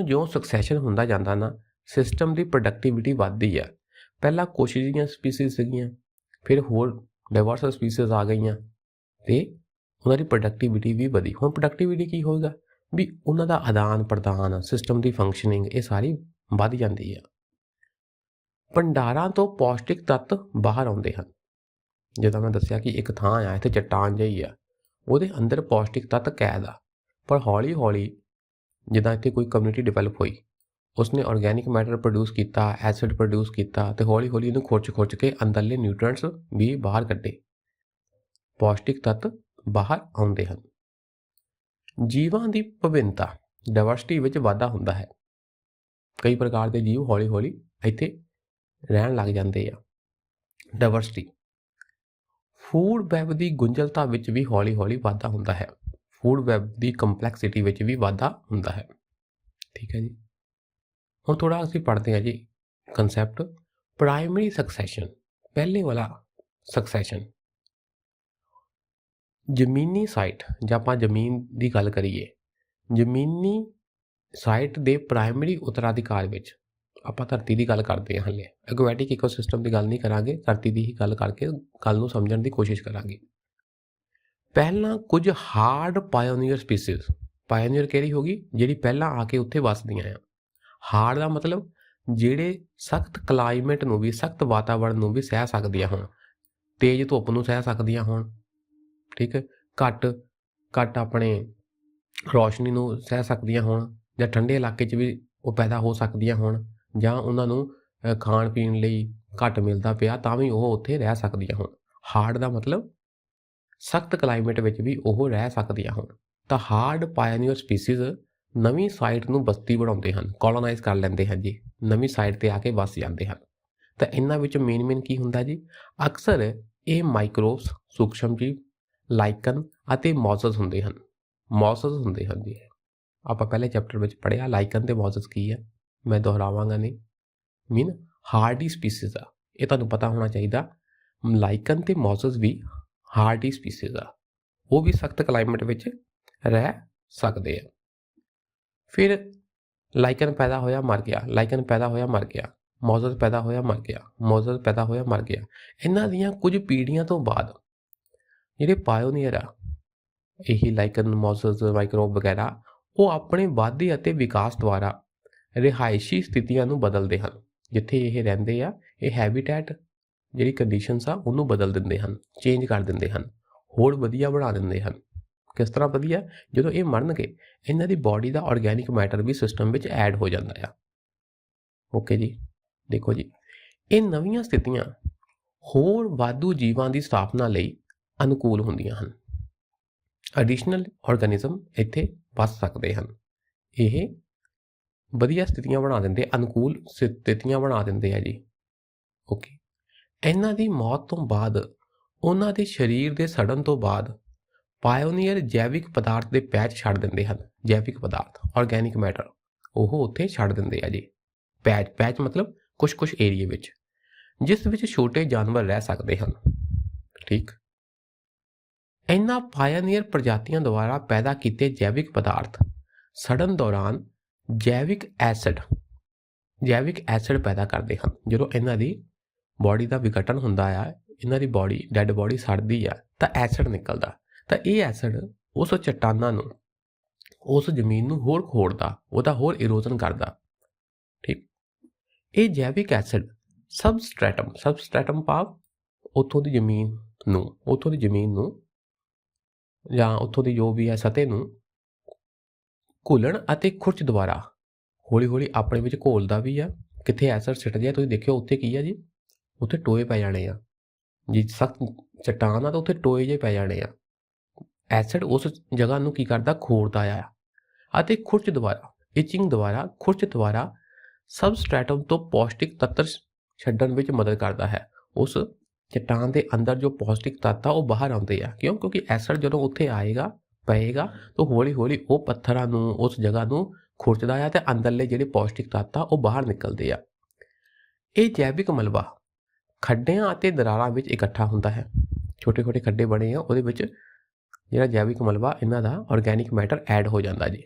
ਜਿਉਂ ਸਕਸੈਸ਼ਨ ਹੁੰਦਾ ਜਾਂਦਾ ਨਾ, ਸਿਸਟਮ ਦੀ ਪ੍ਰੋਡਕਟਿਵਿਟੀ ਵੱਧਦੀ ਆ। ਪਹਿਲਾਂ ਕੁਛ ਜਿਹੀਆਂ ਸਪੀਸੀਜ਼ ਸੀਗੀਆਂ, ਫਿਰ ਹੋਰ ਡਾਇਵਰਸ ਸਪੀਸੀਜ਼ ਆ ਗਈਆਂ ਤੇ ਉਹਨਾਂ ਦੀ ਪ੍ਰੋਡਕਟਿਵਿਟੀ ਵੀ ਵਧੀ। ਹੁਣ ਪ੍ਰੋਡਕਟਿਵਿਟੀ ਕੀ ਹੋਏਗਾ ਵੀ ਉਹਨਾਂ ਦਾ ਆਦਾਨ ਪ੍ਰਦਾਨ, ਸਿਸਟਮ ਦੀ ਫੰਕਸ਼ਨਿੰਗ, ਇਹ ਸਾਰੀ ਵੱਧ ਜਾਂਦੀ ਆ। ਭੰਡਾਰਾਂ ਤੋਂ ਪੌਸ਼ਟਿਕ ਤੱਤ ਬਾਹਰ ਆਉਂਦੇ ਹਨ। ਜਿੱਦਾਂ ਮੈਂ ਦੱਸਿਆ ਕਿ ਇੱਕ ਥਾਂ ਆ, ਇੱਥੇ ਚੱਟਾਨ ਜਿਹੀ ਆ, ਉਹਦੇ ਅੰਦਰ ਪੌਸ਼ਟਿਕ ਤੱਤ ਕੈਦ ਆ, ਪਰ ਹੌਲੀ ਹੌਲੀ ਜਿੱਦਾਂ ਇੱਥੇ ਕੋਈ ਕਮਿਊਨਿਟੀ ਡਿਵੈਲਪ ਹੋਈ, ਉਸਨੇ ਆਰਗੈਨਿਕ ਮੈਟਰ ਪ੍ਰੋਡਿਊਸ ਕੀਤਾ, ਐਸਿਡ ਪ੍ਰੋਡਿਊਸ ਕੀਤਾ, ਤੇ ਹੌਲੀ ਹੌਲੀ ਇਹਨੂੰ ਖੁਰਚ ਕੇ ਅੰਦਰਲੇ ਨਿਊਟ੍ਰੀਐਂਟਸ ਵੀ ਬਾਹਰ ਕੱਢੇ, ਪੌਸ਼ਟਿਕ ਤੱਤ ਬਾਹਰ ਆਉਂਦੇ ਹਨ। ਜੀਵਾਂ ਦੀ ਵਿਭਿੰਨਤਾ, ਡਾਇਵਰਸਿਟੀ ਵਿੱਚ ਵਾਧਾ ਹੁੰਦਾ ਹੈ। ਕਈ ਪ੍ਰਕਾਰ ਦੇ ਜੀਵ ਹੌਲੀ ਹੌਲੀ ਇੱਥੇ ਰਹਿਣ ਲੱਗ ਜਾਂਦੇ ਆ। ਡਾਇਵਰਸਿਟੀ। ਫੂਡ ਵੈਬ ਦੀ ਗੁੰਝਲਤਾ ਵਿੱਚ ਵੀ ਹੌਲੀ ਹੌਲੀ ਵਾਧਾ ਹੁੰਦਾ ਹੈ। ਫੂਡ ਵੈਬ ਦੀ ਕੰਪਲੈਕਸਿਟੀ ਵਿੱਚ ਵੀ ਵਾਧਾ ਹੁੰਦਾ ਹੈ। ਠੀਕ ਹੈ ਜੀ। ਹੁਣ ਥੋੜਾ ਅਸੀਂ ਪੜ੍ਹਦੇ ਹਾਂ ਜੀ ਕੰਸੈਪਟ ਪ੍ਰਾਇਮਰੀ ਸਕਸੈਸ਼ਨ। ਪਹਿਲੇ ਵਾਲਾ ਸਕਸੈਸ਼ਨ, ਜ਼ਮੀਨੀ ਸਾਈਟ, ਜਾਂ ਆਪਾਂ ਜ਼ਮੀਨ ਦੀ ਗੱਲ ਕਰੀਏ, ਜ਼ਮੀਨੀ ਸਾਈਟ ਦੇ ਪ੍ਰਾਇਮਰੀ ਉੱਤਰਾਧਿਕਾਰ ਵਿੱਚ ਆਪਾਂ ਧਰਤੀ ਦੀ ਗੱਲ ਕਰਦੇ ਹਾਂ। ਹਾਲੇ ਐਕੁਐਟਿਕ ਇਕੋਸਿਸਟਮ ਦੀ ਗੱਲ ਨਹੀਂ ਕਰਾਂਗੇ, ਧਰਤੀ ਦੀ ਹੀ ਗੱਲ ਕਰਕੇ ਗੱਲ ਨੂੰ ਸਮਝਣ ਦੀ ਕੋਸ਼ਿਸ਼ ਕਰਾਂਗੇ। ਪਹਿਲਾਂ ਕੁਝ ਹਾਰਡ ਪਾਇਓਨੀਅਰ ਸਪੀਸੀਜ਼। ਪਾਇਓਨੀਅਰ ਕਿਹੜੀ ਹੋ ਗਈ? ਜਿਹੜੀ ਪਹਿਲਾਂ ਆ ਕੇ ਉੱਥੇ ਵੱਸਦੀਆਂ ਆ। ਹਾਰਡ ਦਾ ਮਤਲਬ ਜਿਹੜੇ ਸਖਤ ਕਲਾਈਮੇਟ ਨੂੰ ਵੀ, ਸਖਤ ਵਾਤਾਵਰਨ ਨੂੰ ਵੀ ਸਹਿ ਸਕਦੀਆਂ ਹੋਣ, ਤੇਜ਼ ਧੁੱਪ ਨੂੰ ਸਹਿ ਸਕਦੀਆਂ ਹੋਣ, ਠੀਕ ਹੈ, ਘੱਟ ਆਪਣੇ ਰੌਸ਼ਨੀ ਨੂੰ ਸਹਿ ਸਕਦੀਆਂ ਹੋਣ, ਜਾਂ ਠੰਡੇ ਇਲਾਕੇ 'ਚ ਵੀ ਉਹ ਪੈਦਾ ਹੋ ਸਕਦੀਆਂ ਹੋਣ, ਜਾਂ ਉਹਨਾਂ ਨੂੰ ਖਾਣ ਪੀਣ ਲਈ ਘੱਟ ਮਿਲਦਾ ਪਿਆ ਤਾਂ ਵੀ ਉਹ ਉੱਥੇ ਰਹਿ ਸਕਦੀਆਂ ਹੋਣ। ਹਾਰਡ ਦਾ ਮਤਲਬ ਸਖਤ ਕਲਾਈਮੇਟ ਵਿੱਚ ਵੀ ਉਹ ਰਹਿ ਸਕਦੀਆਂ ਹੋਣ। ਤਾਂ ਹਾਰਡ ਪਾਇਓਨੀਅਰ ਸਪੀਸੀਜ਼ ਨਵੀਂ ਸਾਈਟ ਨੂੰ ਬਸਤੀ ਬਣਾਉਂਦੇ ਹਨ, ਕੋਲੋਨਾਈਜ਼ ਕਰ ਲੈਂਦੇ ਹਨ ਜੀ, ਨਵੀਂ ਸਾਈਟ 'ਤੇ ਆ ਕੇ ਵੱਸ ਜਾਂਦੇ ਹਨ। ਤਾਂ ਇਹਨਾਂ ਵਿੱਚ ਮੇਨ ਕੀ ਹੁੰਦਾ ਜੀ? ਅਕਸਰ ਇਹ ਮਾਈਕਰੋਬਸ, ਸੂਖਸ਼ਮ ਜੀਵ, ਲਾਈਕਨ ਅਤੇ ਮੌਸਸ ਹੁੰਦੇ ਹਨ। ਜੀ। ਆਪਾਂ ਪਹਿਲੇ ਚੈਪਟਰ ਵਿੱਚ ਪੜ੍ਹਿਆ ਲਾਈਕਨ ਤੇ ਮੌਸਸ ਕੀ ਹੈ, ਮੈਂ ਦੁਹਰਾਵਾਂਗਾ ਨਹੀਂ। ਮੀਨ ਹਾਰਡੀ ਸਪੀਸੀਜ਼ ਆ, ਇਹ ਤੁਹਾਨੂੰ ਪਤਾ ਹੋਣਾ ਚਾਹੀਦਾ। ਲਾਈਕਨ ਤੇ ਮੌਸਸ ਵੀ ਹਾਰਡੀ ਸਪੀਸੀਜ਼ ਆ, ਉਹ ਵੀ ਸਖਤ ਕਲਾਈਮੇਟ ਵਿੱਚ ਰਹਿ ਸਕਦੇ ਆ। ਫਿਰ ਲਾਈਕਨ ਪੈਦਾ ਹੋਇਆ ਮਰ ਗਿਆ, ਮੌਜ਼ਸ ਪੈਦਾ ਹੋਇਆ ਮਰ ਗਿਆ, ਮੌਜ਼ਸ ਪੈਦਾ ਹੋਇਆ ਮਰ ਗਿਆ। ਇਹਨਾਂ ਦੀਆਂ ਕੁਝ ਪੀੜ੍ਹੀਆਂ ਤੋਂ ਬਾਅਦ ਜਿਹੜੇ ਪਾਇਓਨੀਅਰ ਆ, ਇਹੀ ਲਾਈਕਨ, ਮੌਜ਼ਸ, ਮਾਈਕਰੋਬ ਵਗੈਰਾ, ਉਹ ਆਪਣੇ ਵਾਧੇ ਅਤੇ ਵਿਕਾਸ ਦੁਆਰਾ ਰਿਹਾਇਸ਼ੀ ਸਥਿਤੀਆਂ ਨੂੰ ਬਦਲਦੇ ਹਨ। ਜਿੱਥੇ ਇਹ ਰਹਿੰਦੇ ਆ, ਇਹ ਹੈਬੀਟੈਟ ਜਿਹੜੀ ਕੰਡੀਸ਼ਨਸ ਆ ਉਹਨੂੰ ਬਦਲ ਦਿੰਦੇ ਹਨ, ਚੇਂਜ ਕਰ ਦਿੰਦੇ ਹਨ, ਹੋਰ ਵਧੀਆ ਬਣਾ ਦਿੰਦੇ ਹਨ। ਕਿਸ ਤਰ੍ਹਾਂ ਵਧੀਆ? ਜਦੋਂ ਇਹ ਮਰਨਗੇ ਇਹਨਾਂ ਦੀ ਬਾਡੀ ਦਾ ਆਰਗੈਨਿਕ ਮੈਟਰ ਵੀ ਸਿਸਟਮ ਵਿੱਚ ਐਡ ਹੋ ਜਾਂਦਾ ਆ। ਓਕੇ ਜੀ, ਦੇਖੋ ਜੀ, ਇਹ ਨਵੀਆਂ ਸਥਿਤੀਆਂ ਹੋਰ ਵਾਧੂ ਜੀਵਾਂ ਦੀ ਸਥਾਪਨਾ ਲਈ ਅਨੁਕੂਲ ਹੁੰਦੀਆਂ ਹਨ। ਐਡੀਸ਼ਨਲ ਆਰਗੈਨਿਜ਼ਮ ਇੱਥੇ ਵੱਸ ਸਕਦੇ ਹਨ। ਇਹ ਵਧੀਆ ਸਥਿਤੀਆਂ ਬਣਾ ਦਿੰਦੇ, ਅਨੁਕੂਲ ਸਥਿਤੀਆਂ ਬਣਾ ਦਿੰਦੇ ਆ ਜੀ। ਓਕੇ, ਇਹਨਾਂ ਦੀ ਮੌਤ ਤੋਂ ਬਾਅਦ, ਉਹਨਾਂ ਦੇ ਸਰੀਰ ਦੇ ਸੜਨ ਤੋਂ ਬਾਅਦ ਪਾਇਓਨੀਅਰ ਜੈਵਿਕ ਪਦਾਰਥ ਦੇ ਪੈਚ ਛੱਡ ਦਿੰਦੇ ਹਨ। ਜੈਵਿਕ ਪਦਾਰਥ, ਆਰਗੈਨਿਕ ਮੈਟਰ, ਉਹ ਉੱਥੇ ਛੱਡ ਦਿੰਦੇ ਆ ਜੀ। ਪੈਚ ਮਤਲਬ ਕੁਛ ਏਰੀਏ ਵਿੱਚ, ਜਿਸ ਵਿੱਚ ਛੋਟੇ ਜਾਨਵਰ ਰਹਿ ਸਕਦੇ ਹਨ। ਠੀਕ, ਇਹਨਾਂ ਪਾਇਓਨੀਅਰ ਪ੍ਰਜਾਤੀਆਂ ਦੁਆਰਾ ਪੈਦਾ ਕੀਤੇ ਜੈਵਿਕ ਪਦਾਰਥ ਸੜਨ ਦੌਰਾਨ ਜੈਵਿਕ ਐਸਿਡ ਪੈਦਾ ਕਰਦੇ ਹਨ। ਜਦੋਂ ਇਹਨਾਂ ਦੀ ਬਾਡੀ ਦਾ ਵਿਘਟਨ ਹੁੰਦਾ ਆ, ਇਹਨਾਂ ਦੀ ਬਾਡੀ, ਡੈਡ ਬਾਡੀ ਸੜਦੀ ਆ, ਤਾਂ ਐਸਿਡ ਨਿਕਲਦਾ। ਤਾਂ ਇਹ ਐਸਿਡ ਉਸ ਚੱਟਾਨਾਂ ਨੂੰ, ਉਸ ਜ਼ਮੀਨ ਨੂੰ ਹੋਰ ਖੋੜਦਾ, ਉਹਦਾ ਹੋਰ ਇਰੋਜ਼ਨ ਕਰਦਾ। ਠੀਕ, ਇਹ ਜੈਵਿਕ ਐਸਿਡ ਸਬਸਟ੍ਰੈਟਮ ਭਾਵ ਉੱਥੋਂ ਦੀ ਜ਼ਮੀਨ ਨੂੰ ਜਾਂ ਉੱਥੋਂ ਦੀ ਜੋ ਵੀ ਹੈ ਸਤਹ ਨੂੰ ਘੁਲਣ ਅਤੇ ਖੁਰਚ ਦੁਆਰਾ ਹੌਲੀ ਹੌਲੀ ਆਪਣੇ ਵਿੱਚ ਘੋਲਦਾ ਵੀ ਆ। ਕਿੱਥੇ ਐਸਿਡ ਸਿੱਟ ਜਾਏ, ਤੁਸੀਂ ਦੇਖਿਓ ਉੱਥੇ ਕੀ ਆ ਜੀ, ਉੱਥੇ ਟੋਏ ਪੈ ਜਾਣੇ ਆ ਜੀ। ਸਖਤ ਚੱਟਾਨ ਆ ਤਾਂ ਉੱਥੇ ਟੋਏ ਜਿਹੇ ਪੈ ਜਾਣੇ ਆ। ਐਸਿਡ ਉਸ ਜਗ੍ਹਾ ਨੂੰ ਕੀ ਕਰਦਾ? ਖੋੜਦਾ ਆ। ਅਤੇ ਖੁਰਚ ਦੁਆਰਾ, ਇਚਿੰਗ ਦੁਆਰਾ, ਖੁਰਚ ਦੁਆਰਾ ਸਬਸਟ੍ਰੈਟਮ ਤੋਂ ਪੌਸ਼ਟਿਕ ਤੱਤ ਛੱਡਣ ਵਿੱਚ ਮਦਦ ਕਰਦਾ ਹੈ। ਉਸ ਚੱਟਾਨ ਦੇ ਅੰਦਰ ਜੋ ਪੌਸ਼ਟਿਕ ਤੱਤ ਆ ਉਹ ਬਾਹਰ ਆਉਂਦੇ ਆ। ਕਿਉਂਕਿ ਐਸਿਡ ਜਦੋਂ ਉੱਥੇ ਆਏਗਾ, ਪਏਗਾ, ਤਾਂ ਹੌਲੀ ਹੌਲੀ ਉਹ ਪੱਥਰਾਂ ਨੂੰ, ਉਸ ਜਗ੍ਹਾ ਨੂੰ ਖੁਰਚਦਾ ਆ ਤੇ ਅੰਦਰਲੇ ਜਿਹੜੇ ਪੌਸ਼ਟਿਕ ਤੱਤ ਆ ਉਹ ਬਾਹਰ ਨਿਕਲਦੇ ਆ। ਇਹ ਜੈਵਿਕ ਮਲਬਾ ਖੱਡਿਆਂ ਅਤੇ ਦਰਾਰਾਂ ਵਿੱਚ ਇਕੱਠਾ ਹੁੰਦਾ ਹੈ। ਛੋਟੇ ਛੋਟੇ ਖੱਡੇ ਬਣੇ ਆ, ਉਹਦੇ ਵਿੱਚ ਜਿਹੜਾ ਜੈਵਿਕ ਮਲਬਾ, ਇਹਨਾਂ ਦਾ ਆਰਗੈਨਿਕ ਮੈਟਰ ਐਡ ਹੋ ਜਾਂਦਾ ਜੀ।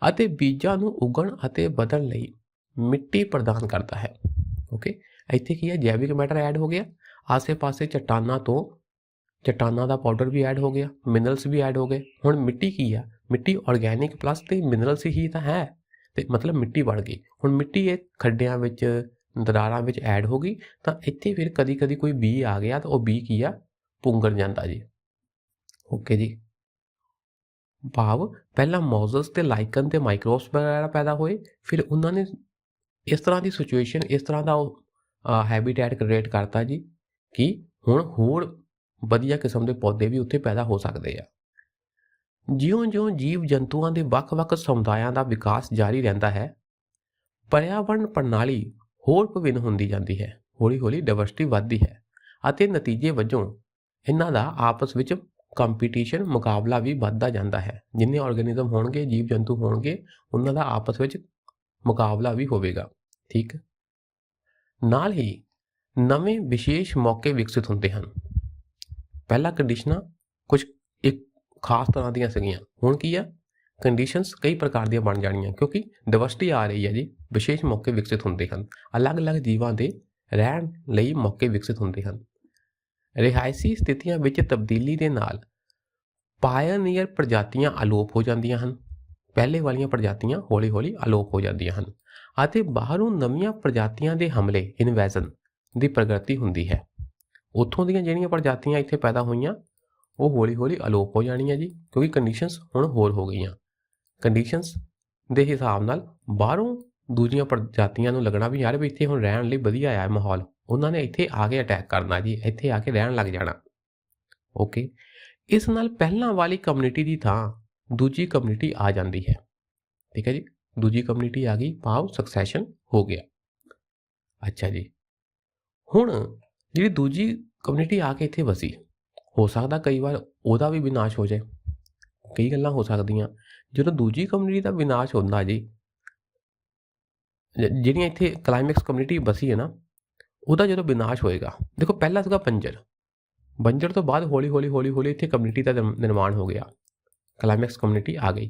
ਅਤੇ ਬੀਜਾਂ ਨੂੰ ਉਗਣ ਅਤੇ ਵਧਣ ਲਈ ਮਿੱਟੀ ਪ੍ਰਦਾਨ ਕਰਦਾ ਹੈ। ਓਕੇ, ਇੱਥੇ ਕੀ ਹੈ? ਜੈਵਿਕ ਮੈਟਰ ਐਡ ਹੋ ਗਿਆ। ਆਸੇ-ਪਾਸੇ ਚੱਟਾਨਾਂ ਦਾ ਪਾਊਡਰ ਵੀ ਐਡ ਹੋ ਗਿਆ, ਮਿਨਰਲਸ ਵੀ ਐਡ ਹੋ ਗਏ। ਹੁਣ ਮਿੱਟੀ ਕੀ ਆ? ਮਿੱਟੀ ਆਰਗੈਨਿਕ ਪਲੱਸ ਤੇ ਮਿਨਰਲਸ ਹੀ ਤਾਂ ਹੈ, ਤੇ ਮਤਲਬ ਮਿੱਟੀ ਬਣ ਗਈ। ਹੁਣ ਮਿੱਟੀ ਇਹ ਖੱਡਿਆਂ ਵਿੱਚ, ਦਰਾਰਾਂ ਵਿੱਚ ਐਡ ਹੋ ਗਈ, ਤਾਂ ਇੱਥੇ ਫਿਰ ਕਦੀ ਕੋਈ ਬੀ ਆ ਗਿਆ ਤਾਂ ਉਹ ਬੀ ਕੀ ਆ? ਪੁੰਗਰ ਜਾਂਦਾ ਜੀ। ਓਕੇ ਜੀ, ਭਾਵ ਪਹਿਲਾਂ ਮੌਜ਼ਸ ਤੇ ਲਾਈਕਨ ਤੇ ਮਾਈਕਰੋਬਸ ਵਗੈਰਾ ਪੈਦਾ ਹੋਏ, ਫਿਰ ਉਹਨਾਂ ਨੇ ਇਸ ਤਰ੍ਹਾਂ ਦੀ ਸਿਚੁਏਸ਼ਨ, ਇਸ ਤਰ੍ਹਾਂ ਦਾ ਹੈਬੀਟੈਟ ਕ੍ਰੀਏਟ ਕਰਤਾ ਜੀ ਕਿ ਹੁਣ ਹੋਰ ਵਧੀਆ ਕਿਸਮ ਦੇ ਪੌਦੇ ਵੀ ਉੱਥੇ ਪੈਦਾ ਹੋ ਸਕਦੇ ਆ। ਜਿਉਂ-ਜਿਉਂ ਜੀਵ ਜੰਤੂਆਂ ਦੇ ਵੱਖ-ਵੱਖ ਸਮੁਦਾਇਆਂ ਦਾ ਵਿਕਾਸ ਜਾਰੀ ਰਹਿੰਦਾ ਹੈ, ਪਰਿਆਵਰਣ ਪ੍ਰਣਾਲੀ ਹੋਰ ਭਿੰਨ ਹੁੰਦੀ ਜਾਂਦੀ ਹੈ। ਹੌਲੀ-ਹੌਲੀ ਡਾਇਵਰਸਿਟੀ ਵੱਧਦੀ ਹੈ ਅਤੇ ਨਤੀਜੇ ਵਜੋਂ ਇਹਨਾਂ ਦਾ ਆਪਸ ਵਿੱਚ ਕੰਪੀਟੀਸ਼ਨ, ਮੁਕਾਬਲਾ ਵੀ ਵੱਧਦਾ ਜਾਂਦਾ ਹੈ। ਜਿੰਨੇ ਆਰਗੈਨਿਜ਼ਮ ਹੋਣਗੇ, ਜੀਵ ਜੰਤੂ ਹੋਣਗੇ, ਉਹਨਾਂ ਦਾ ਆਪਸ ਵਿੱਚ ਮੁਕਾਬਲਾ ਵੀ ਹੋਵੇਗਾ। ਠੀਕ, ਨਾਲ ਹੀ ਨਵੇਂ ਵਿਸ਼ੇਸ਼ ਮੌਕੇ ਵਿਕਸਿਤ ਹੁੰਦੇ ਹਨ। ਪਹਿਲਾਂ ਕੰਡੀਸ਼ਨਾਂ ਕੁਝ ਇੱਕ ਖਾਸ ਤਰ੍ਹਾਂ ਦੀਆਂ ਸੀਗੀਆਂ, ਹੁਣ ਕੀ ਆ? ਕੰਡੀਸ਼ਨਸ ਕਈ ਪ੍ਰਕਾਰ ਦੀਆਂ ਬਣ ਜਾਣੀਆਂ, ਕਿਉਂਕਿ ਡਾਇਵਰਸਿਟੀ ਆ ਰਹੀ ਹੈ ਜੀ। ਵਿਸ਼ੇਸ਼ ਮੌਕੇ ਵਿਕਸਿਤ ਹੁੰਦੇ ਹਨ, ਅਲੱਗ-ਅਲੱਗ ਜੀਵਾਂ ਦੇ ਰਹਿਣ ਲਈ ਮੌਕੇ ਵਿਕਸਿਤ ਹੁੰਦੇ ਹਨ। ਰਿਹਾਇਸ਼ੀ ਸਥਿਤੀਆਂ ਵਿੱਚ ਤਬਦੀਲੀ ਦੇ ਨਾਲ ਪਾਇਓਨੀਅਰ ਪ੍ਰਜਾਤੀਆਂ ਅਲੋਪ ਹੋ ਜਾਂਦੀਆਂ ਹਨ। ਪਹਿਲੇ ਵਾਲੀਆਂ ਪ੍ਰਜਾਤੀਆਂ ਹੌਲੀ-ਹੌਲੀ ਅਲੋਪ ਹੋ ਜਾਂਦੀਆਂ ਹਨ ਅਤੇ ਬਾਹਰੋਂ ਨਵੀਆਂ ਪ੍ਰਜਾਤੀਆਂ ਦੇ ਹਮਲੇ, ਇਨਵੈਜ਼ਨ ਦੀ ਪ੍ਰਗਤੀ ਹੁੰਦੀ ਹੈ। ਉੱਥੋਂ ਦੀਆਂ ਜਿਹੜੀਆਂ ਪ੍ਰਜਾਤੀਆਂ ਇੱਥੇ ਪੈਦਾ ਹੋਈਆਂ ਉਹ ਹੌਲੀ-ਹੌਲੀ ਅਲੋਪ ਹੋ ਜਾਣੀਆਂ ਜੀ, ਕਿਉਂਕਿ ਕੰਡੀਸ਼ਨਸ ਹੁਣ ਹੋਰ ਹੋ ਗਈਆਂ। ਕੰਡੀਸ਼ਨਸ ਦੇ ਹਿਸਾਬ ਨਾਲ ਬਾਹਰੋਂ ਦੂਜੀਆਂ ਪ੍ਰਜਾਤੀਆਂ ਨੂੰ ਲੱਗਣਾ ਵੀ ਯਾਰ ਵੀ ਇੱਥੇ ਹੁਣ ਰਹਿਣ ਲਈ ਵਧੀਆ ਆ ਮਾਹੌਲ, ਉਹਨਾਂ ਨੇ ਇੱਥੇ ਆ ਕੇ ਅਟੈਕ ਕਰਨਾ ਜੀ, ਇੱਥੇ ਆ ਕੇ ਰਹਿਣ ਲੱਗ ਜਾਣਾ। ਓਕੇ, ਇਸ ਨਾਲ ਪਹਿਲਾਂ ਵਾਲੀ ਕਮਿਊਨਿਟੀ ਦੀ ਥਾਂ ਦੂਜੀ ਕਮਿਊਨਿਟੀ ਆ ਜਾਂਦੀ ਹੈ। ਠੀਕ ਹੈ ਜੀ, ਦੂਜੀ ਕਮਿਊਨਿਟੀ ਆ ਗਈ, ਭਾਵ ਸਕਸੈਸ਼ਨ ਹੋ ਗਿਆ। ਅੱਛਾ ਜੀ, ਹੁਣ ਜਿਹੜੀ ਦੂਜੀ ਕਮਿਊਨਿਟੀ ਆ ਕੇ ਇੱਥੇ ਵਸੀ, ਹੋ ਸਕਦਾ ਕਈ ਵਾਰ ਉਹਦਾ ਵੀ ਵਿਨਾਸ਼ ਹੋ ਜਾਏ। ਕਈ ਗੱਲਾਂ ਹੋ ਸਕਦੀਆਂ। ਜਦੋਂ ਦੂਜੀ ਕਮਿਊਨਿਟੀ ਦਾ ਵਿਨਾਸ਼ ਹੁੰਦਾ ਜੀ, ਜਿਹੜੀਆਂ ਇੱਥੇ ਕਲਾਈਮੈਕਸ ਕਮਿਊਨਿਟੀ ਬਸੀ ਹੈ ਨਾ, ਉਹਦਾ ਜਦੋਂ ਵਿਨਾਸ਼ ਹੋਏਗਾ, ਦੇਖੋ ਪਹਿਲਾਂ ਸੀਗਾ ਬੰਜਰ ਤੋਂ ਬਾਅਦ ਹੌਲੀ-ਹੌਲੀ ਇੱਥੇ ਕਮਿਊਨਿਟੀ ਦਾ ਨਿਰਮਾਣ ਹੋ ਗਿਆ, ਕਲਾਈਮੈਕਸ ਕਮਿਊਨਿਟੀ ਆ ਗਈ।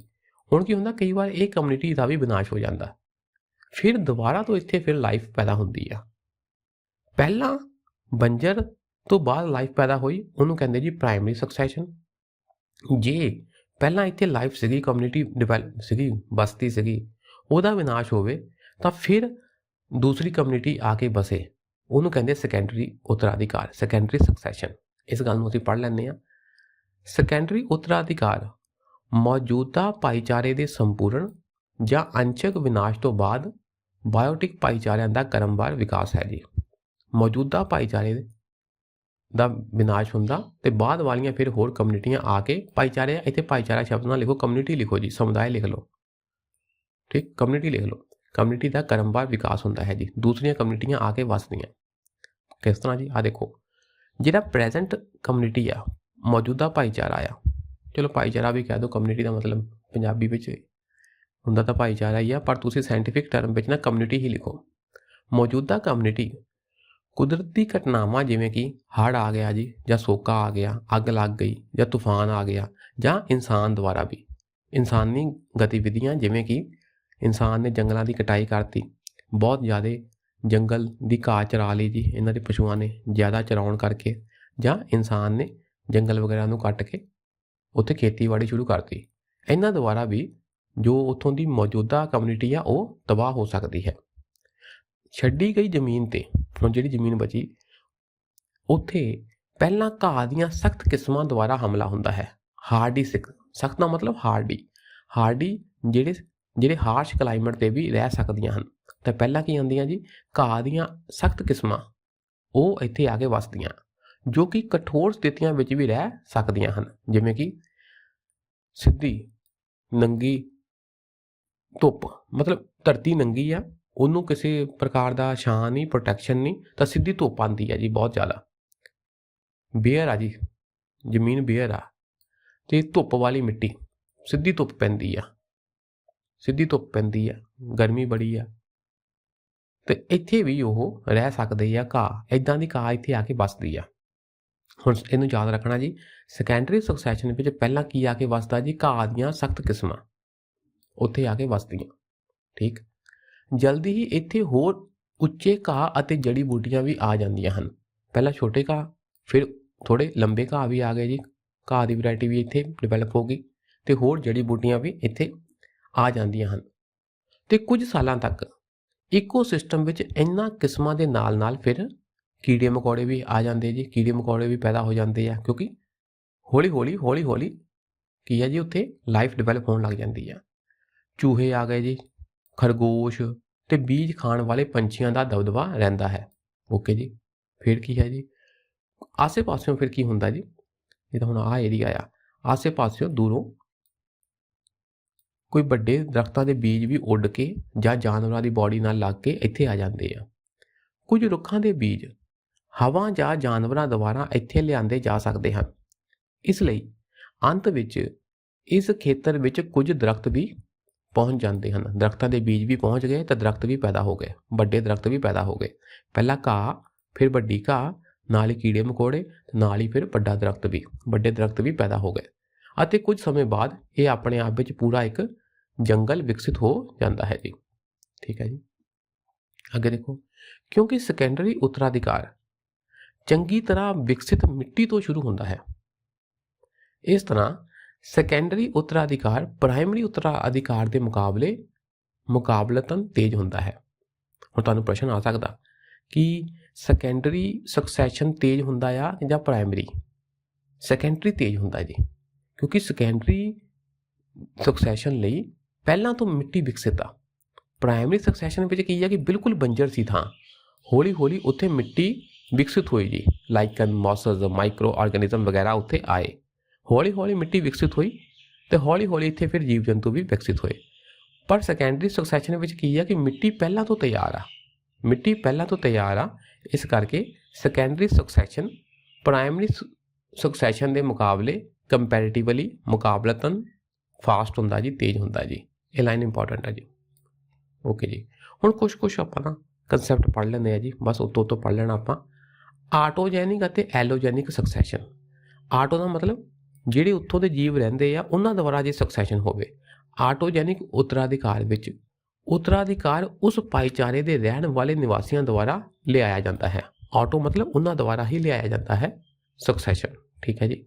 ਹੁਣ ਕੀ ਹੁੰਦਾ, ਕਈ ਵਾਰ ਇਹ ਕਮਿਊਨਿਟੀ ਦਾ ਵੀ ਵਿਨਾਸ਼ ਹੋ ਜਾਂਦਾ। ਫਿਰ ਦੁਬਾਰਾ ਤੋਂ ਇੱਥੇ ਫਿਰ ਲਾਈਫ ਪੈਦਾ ਹੁੰਦੀ ਆ। ਪਹਿਲਾਂ ਬੰਜਰ ਤੋਂ ਬਾਅਦ ਲਾਈਫ ਪੈਦਾ ਹੋਈ, ਉਹਨੂੰ ਕਹਿੰਦੇ ਜੀ ਪ੍ਰਾਇਮਰੀ ਸਕਸੈਸ਼ਨ। ਜੇ ਪਹਿਲਾਂ ਇੱਥੇ ਲਾਈਫ ਸੀਗੀ, ਕਮਿਊਨਿਟੀ ਡਿਵੈਲਪ ਸੀਗੀ, ਬਸਤੀ ਸੀਗੀ, ਉਹਦਾ ਵਿਨਾਸ਼ ਹੋਵੇ ਤਾਂ ਫਿਰ ਦੂਸਰੀ ਕਮਿਊਨਿਟੀ ਆ ਕੇ ਬਸੇ, ਉਹਨੂੰ ਕਹਿੰਦੇ ਸੈਕੰਡਰੀ ਉੱਤਰਾਧਿਕਾਰ, ਸੈਕੰਡਰੀ ਸਕਸੈਸ਼ਨ। ਇਸ ਗੱਲ ਨੂੰ ਅਸੀਂ ਪੜ੍ਹ ਲੈਂਦੇ ਹਾਂ। ਸੈਕੰਡਰੀ ਉੱਤਰਾਧਿਕਾਰ ਮੌਜੂਦਾ ਭਾਈਚਾਰੇ ਦੇ ਸੰਪੂਰਨ ਜਾਂ ਅੰਸ਼ਕ ਵਿਨਾਸ਼ ਤੋਂ ਬਾਅਦ ਬਾਇਓਟਿਕ ਭਾਈਚਾਰਿਆਂ ਦਾ ਕ੍ਰਮਵਾਰ ਵਿਕਾਸ ਹੈ ਜੀ। ਮੌਜੂਦਾ ਭਾਈਚਾਰੇ ਦਾ ਵਿਨਾਸ਼ ਹੁੰਦਾ ਤੇ ਬਾਅਦ ਵਾਲੀਆਂ ਫਿਰ ਹੋਰ ਕਮਿਊਨਿਟੀਆਂ ਆ ਕੇ ਭਾਈਚਾਰੇ, ਇੱਥੇ ਭਾਈਚਾਰਾ ਸ਼ਬਦ ਨਾਲ ਲਿਖੋ, ਕਮਿਊਨਿਟੀ ਲਿਖੋ ਜੀ, ਸਮੁਦਾਇ ਲਿਖ ਲਓ, ਠੀਕ, ਕਮਿਊਨਿਟੀ ਲਿਖ ਲਓ। ਕਮਿਊਨਿਟੀ ਦਾ ਕ੍ਰਮਵਾਰ ਵਿਕਾਸ ਹੁੰਦਾ ਹੈ ਜੀ, ਦੂਸਰੀਆਂ ਕਮਿਊਨਿਟੀਆਂ ਆ ਕੇ ਵਸਦੀਆਂ। ਕਿਸ ਤਰ੍ਹਾਂ ਜੀ? ਆ ਦੇਖੋ, ਜਿਹੜਾ ਪ੍ਰੈਜ਼ੈਂਟ ਕਮਿਊਨਿਟੀ ਆ, ਮੌਜੂਦਾ ਭਾਈਚਾਰਾ ਆ, ਚਲੋ ਭਾਈਚਾਰਾ ਵੀ ਕਹਿ ਦਿਓ, ਕਮਿਊਨਿਟੀ ਦਾ ਮਤਲਬ ਪੰਜਾਬੀ ਵਿੱਚ ਹੁੰਦਾ ਤਾਂ ਭਾਈਚਾਰਾ ਹੀ ਆ, ਪਰ ਤੁਸੀਂ ਸਾਇੰਟੀਫਿਕ ਟਰਮ ਵਿੱਚ ਨਾ ਕਮਿਊਨਿਟੀ ਹੀ ਲਿਖੋ। ਮੌਜੂਦਾ ਕਮਿਊਨਿਟੀ ਕੁਦਰਤੀ ਘਟਨਾਵਾਂ ਜਿਵੇਂ ਕਿ ਹੜ੍ਹ ਆ ਗਿਆ ਜੀ, ਜਾਂ ਸੋਕਾ ਆ ਗਿਆ, ਅੱਗ ਲੱਗ ਗਈ, ਜਾਂ ਤੂਫਾਨ ਆ ਗਿਆ, ਜਾਂ ਇਨਸਾਨ ਦੁਆਰਾ ਵੀ ਇਨਸਾਨੀ ਗਤੀਵਿਧੀਆਂ, ਜਿਵੇਂ ਕਿ ਇਨਸਾਨ ਨੇ ਜੰਗਲਾਂ ਦੀ ਕਟਾਈ ਕਰਤੀ, ਬਹੁਤ ਜ਼ਿਆਦਾ ਜੰਗਲ ਦੀ ਘਾਹ ਚਰਾ ਲਈ ਜੀ ਇਹਨਾਂ ਦੇ ਪਸ਼ੂਆਂ ਨੇ ਜ਼ਿਆਦਾ ਚਰਾਉਣ ਕਰਕੇ, ਜਾਂ ਇਨਸਾਨ ਨੇ ਜੰਗਲ ਵਗੈਰਾ ਨੂੰ ਕੱਟ ਕੇ ਉੱਥੇ ਖੇਤੀਬਾੜੀ ਸ਼ੁਰੂ ਕਰਤੀ, ਇਹਨਾਂ ਦੁਆਰਾ ਵੀ ਜੋ ਉੱਥੋਂ ਦੀ ਮੌਜੂਦਾ ਕਮਿਊਨਿਟੀ ਆ ਉਹ ਤਬਾਹ ਹੋ ਸਕਦੀ ਹੈ। ਛੱਡੀ ਗਈ ਜ਼ਮੀਨ 'ਤੇ, ਹੁਣ ਜਿਹੜੀ ਜ਼ਮੀਨ ਬਚੀ ਉੱਥੇ ਪਹਿਲਾਂ ਘਾਹ ਦੀਆਂ ਸਖਤ ਕਿਸਮਾਂ ਦੁਆਰਾ ਹਮਲਾ ਹੁੰਦਾ ਹੈ। ਹਾਰਡੀ ਸਿੱਖ, ਸਖਤ ਦਾ ਮਤਲਬ ਹਾਰਡੀ ਜਿਹੜੇ ਹਾਰਸ਼ ਕਲਾਈਮੇਟ 'ਤੇ ਵੀ ਰਹਿ ਸਕਦੀਆਂ ਹਨ। ਤਾਂ ਪਹਿਲਾਂ ਕੀ ਆਉਂਦੀਆਂ ਜੀ, ਘਾਹ ਦੀਆਂ ਸਖਤ ਕਿਸਮਾਂ, ਉਹ ਇੱਥੇ ਆ ਕੇ ਵਸਦੀਆਂ, ਜੋ ਕਿ ਕਠੋਰ ਸਥਿਤੀਆਂ ਵਿੱਚ ਵੀ ਰਹਿ ਸਕਦੀਆਂ ਹਨ, ਜਿਵੇਂ ਕਿ ਸਿੱਧੀ ਨੰਗੀ ਧੁੱਪ, ਮਤਲਬ ਧਰਤੀ ਨੰਗੀ ਆ, ਉਹਨੂੰ ਕਿਸੇ ਪ੍ਰਕਾਰ ਦਾ ਛਾਂ ਨਹੀਂ, ਪ੍ਰੋਟੈਕਸ਼ਨ ਨਹੀਂ, ਤਾਂ ਸਿੱਧੀ ਧੁੱਪ ਆਉਂਦੀ ਹੈ ਜੀ ਬਹੁਤ ਜ਼ਿਆਦਾ। ਬੇਅਰ ਆ ਜੀ, ਜ਼ਮੀਨ ਬੇਅਰ ਆ ਅਤੇ ਧੁੱਪ ਵਾਲੀ ਮਿੱਟੀ, ਸਿੱਧੀ ਧੁੱਪ ਪੈਂਦੀ ਆ, ਗਰਮੀ ਬੜੀ ਆ, ਅਤੇ ਇੱਥੇ ਵੀ ਉਹ ਰਹਿ ਸਕਦੇ ਆ। ਘਾਹ, ਇੱਦਾਂ ਦੀ ਘਾਹ ਇੱਥੇ ਆ ਕੇ ਵੱਸਦੀ ਆ। ਹੁਣ ਇਹਨੂੰ ਯਾਦ ਰੱਖਣਾ ਜੀ, ਸੈਕੰਡਰੀ ਸਕਸੈਸ਼ਨ ਵਿੱਚ ਪਹਿਲਾਂ ਕੀ ਆ ਕੇ ਵੱਸਦਾ ਜੀ, ਘਾਹ ਦੀਆਂ ਸਖਤ ਕਿਸਮਾਂ ਉੱਥੇ ਆ ਕੇ ਵੱਸਦੀਆਂ, ਠੀਕ। ਜਲਦੀ ਹੀ ਇੱਥੇ ਹੋਰ ਉੱਚੇ ਘਾਹ ਅਤੇ ਜੜੀ ਬੂਟੀਆਂ ਵੀ ਆ ਜਾਂਦੀਆਂ ਹਨ। ਪਹਿਲਾਂ ਛੋਟੇ ਘਾਹ, ਫਿਰ ਥੋੜ੍ਹੇ ਲੰਬੇ ਘਾਹ ਵੀ ਆ ਗਏ ਜੀ, ਘਾਹ ਦੀ ਵੈਰਾਇਟੀ ਵੀ ਇੱਥੇ ਡਿਵੈਲਪ ਹੋ ਗਈ, ਅਤੇ ਹੋਰ ਜੜੀ ਬੂਟੀਆਂ ਵੀ ਇੱਥੇ ਆ ਜਾਂਦੀਆਂ ਹਨ। ਅਤੇ ਕੁਝ ਸਾਲਾਂ ਤੱਕ ਇਕੋ ਸਿਸਟਮ ਵਿੱਚ ਇਹਨਾਂ ਕਿਸਮਾਂ ਦੇ ਨਾਲ ਨਾਲ ਫਿਰ ਕੀੜੇ ਮਕੌੜੇ ਵੀ ਆ ਜਾਂਦੇ ਜੀ, ਕੀੜੇ ਮਕੌੜੇ ਵੀ ਪੈਦਾ ਹੋ ਜਾਂਦੇ ਆ, ਕਿਉਂਕਿ ਹੌਲੀ ਹੌਲੀ ਕੀ ਹੈ ਜੀ, ਉੱਥੇ ਲਾਈਫ ਡਿਵੈਲਪ ਹੋਣ ਲੱਗ ਜਾਂਦੀ ਆ। ਚੂਹੇ ਆ ਗਏ ਜੀ, ਖਰਗੋਸ਼ ਅਤੇ ਬੀਜ ਖਾਣ ਵਾਲੇ ਪੰਛੀਆਂ ਦਾ ਦਬਦਬਾ ਰਹਿੰਦਾ ਹੈ। ਓਕੇ ਜੀ। ਫਿਰ ਕੀ ਹੈ ਜੀ, ਆਸੇ ਪਾਸਿਓਂ ਫਿਰ ਕੀ ਹੁੰਦਾ ਜੀ, ਇਹ ਤਾਂ ਹੁਣ ਆਹ ਏਰੀਆ ਆ, ਆਸੇ ਪਾਸਿਓਂ ਦੂਰੋਂ ਕੋਈ ਵੱਡੇ ਦਰਖਤਾਂ ਦੇ ਬੀਜ ਵੀ ਉੱਡ ਕੇ ਜਾਂ ਜਾਨਵਰਾਂ ਦੀ ਬੋਡੀ ਨਾਲ ਲੱਗ ਕੇ ਇੱਥੇ ਆ ਜਾਂਦੇ ਆ। ਕੁਝ ਰੁੱਖਾਂ ਦੇ ਬੀਜ ਹਵਾ ਜਾਂ ਜਾਨਵਰਾਂ ਦੁਆਰਾ ਇੱਥੇ ਲਿਆਂਦੇ ਜਾ ਸਕਦੇ ਹਨ। ਇਸ ਲਈ ਅੰਤ ਵਿੱਚ ਇਸ ਖੇਤਰ ਵਿੱਚ ਕੁਝ ਦਰਖਤ ਵੀ ਪਹੁੰਚ ਜਾਂਦੇ ਹਨ। ਦਰਖਤਾਂ ਦੇ ਬੀਜ ਵੀ ਪਹੁੰਚ ਗਏ ਤਾਂ ਦਰਖਤ ਵੀ ਪੈਦਾ ਹੋ ਗਏ, ਵੱਡੇ ਦਰਖਤ ਵੀ ਪੈਦਾ ਹੋ ਗਏ। ਪਹਿਲਾਂ ਘਾਹ, ਫਿਰ ਵੱਡੀ ਘਾਹ, ਨਾਲ ਹੀ ਕੀੜੇ ਮਕੌੜੇ, ਨਾਲ ਹੀ ਫਿਰ ਵੱਡਾ ਦਰਖਤ ਵੀ, ਵੱਡੇ ਦਰਖਤ ਵੀ ਪੈਦਾ ਹੋ ਗਏ। ਅਤੇ ਕੁਝ ਸਮੇਂ ਬਾਅਦ ਇਹ ਆਪਣੇ ਆਪ ਵਿੱਚ ਪੂਰਾ ਇੱਕ ਜੰਗਲ ਵਿਕਸਿਤ ਹੋ ਜਾਂਦਾ ਹੈ ਜੀ। ਠੀਕ ਹੈ ਜੀ। ਅੱਗੇ ਦੇਖੋ, ਕਿਉਂਕਿ ਸੈਕੰਡਰੀ ਉੱਤਰਾਧਿਕਾਰ ਚੰਗੀ ਤਰ੍ਹਾਂ ਵਿਕਸਿਤ ਮਿੱਟੀ ਤੋਂ ਸ਼ੁਰੂ ਹੁੰਦਾ ਹੈ, ਇਸ ਤਰ੍ਹਾਂ ਸੈਕੰਡਰੀ ਉੱਤਰਾਧਿਕਾਰ ਪ੍ਰਾਇਮਰੀ ਉੱਤਰਾਧਿਕਾਰ ਦੇ ਮੁਕਾਬਲਤਨ ਤੇਜ਼ ਹੁੰਦਾ ਹੈ। ਹੁਣ ਤੁਹਾਨੂੰ ਪ੍ਰਸ਼ਨ ਆ ਸਕਦਾ ਕਿ ਸੈਕੰਡਰੀ ਸਕਸੈਸ਼ਨ ਤੇਜ਼ ਹੁੰਦਾ ਆ ਜਾਂ ਪ੍ਰਾਇਮਰੀ? ਸੈਕੰਡਰੀ ਤੇਜ਼ ਹੁੰਦਾ ਜੀ, ਕਿਉਂਕਿ ਸੈਕੰਡਰੀ ਸਕਸੈਸ਼ਨ ਲਈ ਪਹਿਲਾਂ ਤੋਂ ਮਿੱਟੀ ਵਿਕਸਿਤ ਆ। ਪ੍ਰਾਇਮਰੀ ਸਕਸੈਸ਼ਨ ਵਿੱਚ ਕੀ ਹੈ ਕਿ ਬਿਲਕੁਲ ਬੰਜਰ ਸੀ ਥਾਂ, ਹੌਲੀ ਹੌਲੀ ਉੱਥੇ ਮਿੱਟੀ ਵਿਕਸਿਤ ਹੋਈ ਜੀ, ਲਾਈਕਨ, ਮੌਸਸ, ਮਾਈਕਰੋ ਆਰਗੈਨਿਜ਼ਮ ਵਗੈਰਾ ਉੱਥੇ ਆਏ। ਹੌਲੀ ਹੌਲੀ ਮਿੱਟੀ ਵਿਕਸਿਤ ਹੋਈ ਅਤੇ ਹੌਲੀ ਹੌਲੀ ਇੱਥੇ ਫਿਰ ਜੀਵ ਜੰਤੂ ਵੀ ਵਿਕਸਿਤ ਹੋਏ। ਪਰ ਸੈਕੰਡਰੀ ਸਕਸੈਸ਼ਨ ਵਿੱਚ ਕੀ ਹੈ ਕਿ ਮਿੱਟੀ ਪਹਿਲਾਂ ਤੋਂ ਤਿਆਰ ਆ, ਇਸ ਕਰਕੇ ਸੈਕੰਡਰੀ ਸਕਸੈਸ਼ਨ ਪ੍ਰਾਇਮਰੀ ਸਕਸੈਸ਼ਨ ਦੇ ਮੁਕਾਬਲੇ ਕੰਪੈਰੀਟਿਵਲੀ ਮੁਕਾਬਲਤਨ ਫਾਸਟ ਹੁੰਦਾ ਜੀ, ਤੇਜ਼ ਹੁੰਦਾ ਜੀ। ਇਹ ਲਾਈਨ ਇੰਪੋਰਟੈਂਟ ਹੈ ਜੀ। ਓਕੇ ਜੀ। ਹੁਣ ਕੁਛ ਆਪਾਂ ਨਾ ਕੰਸੈਪਟ ਪੜ੍ਹ ਲੈਂਦੇ ਆ ਜੀ, ਬਸ ਉੱਤੋਂ ਪੜ੍ਹ ਲੈਣਾ ਆਪਾਂ। ਆਟੋਜੈਨਿਕ ਅਤੇ ਐਲੋਜੈਨਿਕ ਸਕਸੈਸ਼ਨ। ਆਟੋ ਦਾ ਮਤਲਬ ਜਿਹੜੇ ਉੱਥੋਂ ਦੇ ਜੀਵ ਰਹਿੰਦੇ ਆ ਉਹਨਾਂ ਦੁਆਰਾ ਜੇ ਸਕਸੈਸ਼ਨ ਹੋਵੇ। ਆਟੋਜੈਨਿਕ ਉੱਤਰਾਧਿਕਾਰ ਵਿੱਚ उत्तराधिकार उस भाईचारे के रहन वाले निवासियों द्वारा ले आया जाता है। ऑटो मतलब उन्होंने द्वारा ही ले आया जाता है सक्सैशन। ठीक है जी।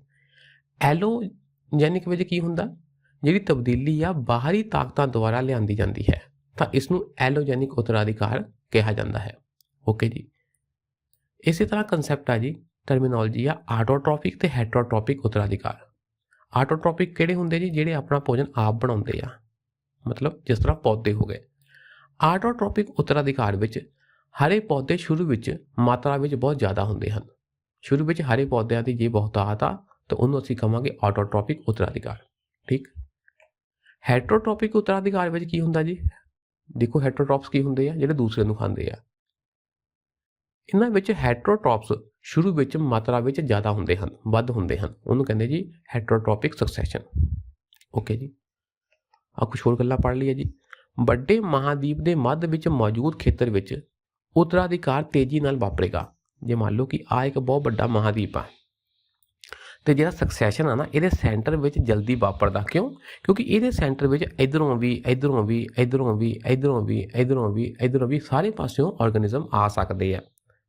एलोजेनिक विच की हुंदा, जिहड़ी तब्दीली आ बाहरी ताकतां द्वारा लिआंदी जाती है, तो इसनूं एलोजेनिक उत्तराधिकार कहा जाता है। ओके जी। इसी तरह कंसैप्ट आ जी, टर्मिनोलॉजी आ आटोट्रॉपिक ते हेटरोट्रॉपिक उत्तराधिकार। आटोट्रॉपिक किहड़े हुंदे जी, जिहड़े अपना भोजन आप बनाउंदे आ, मतलब जिस तरह पौधे हो गए। आटोट्रॉपिक उत्तराधिकार विच हरे पौधे शुरू विच मात्रा विच बहुत ज़्यादा हुंदे हन। शुरू विच हरे पौधों की जे बहुतात आ तो उन्होंने असीं कहांगे आटोट्रॉपिक उत्तराधिकार। ठीक। हेटरोट्रॉपिक उत्तराधिकार विच की हुंदा जी, देखो हेटरोट्रॉप्स की हुंदे आ, जिहड़े दूसरे नूं खांदे आ। इन्हां विच हेटरोट्रॉप्स शुरू विच मात्रा विच ज़्यादा हुंदे हन, वध हुंदे हन, उन्होंने कहंदे जी हेटरोट्रॉपिक सक्सैशन। ओके जी। आ कुछ होर गल्लां पढ़ लईए जी। ਵੱਡੇ ਮਹਾਦੀਪ ਦੇ ਮੱਧ ਵਿੱਚ ਮੌਜੂਦ ਖੇਤਰ ਵਿੱਚ ਉੱਤਰਾਧਿਕਾਰ ਤੇਜ਼ੀ ਨਾਲ ਵਾਪਰੇਗਾ। ਜੇ ਮੰਨ ਲਓ ਕਿ ਆ ਇੱਕ ਬਹੁਤ ਵੱਡਾ ਮਹਾਦੀਪ ਆ ਤੇ ਜਿਹੜਾ ਸਕਸੈਸ਼ਨ ਆ ਨਾ ਇਹਦੇ ਸੈਂਟਰ ਵਿੱਚ ਜਲਦੀ ਵਾਪਰਦਾ। ਕਿਉਂ? ਕਿਉਂਕਿ ਇਹਦੇ ਸੈਂਟਰ ਵਿੱਚ ਇਧਰੋਂ ਵੀ ਇਧਰੋਂ ਵੀ ਇਧਰੋਂ ਵੀ ਇਧਰੋਂ ਵੀ ਇਧਰੋਂ ਵੀ ਇਧਰੋਂ ਵੀ ਸਾਰੇ ਪਾਸਿਓਂ ਆਰਗੇਨਿਜ਼ਮ ਆ ਸਕਦੇ ਆ,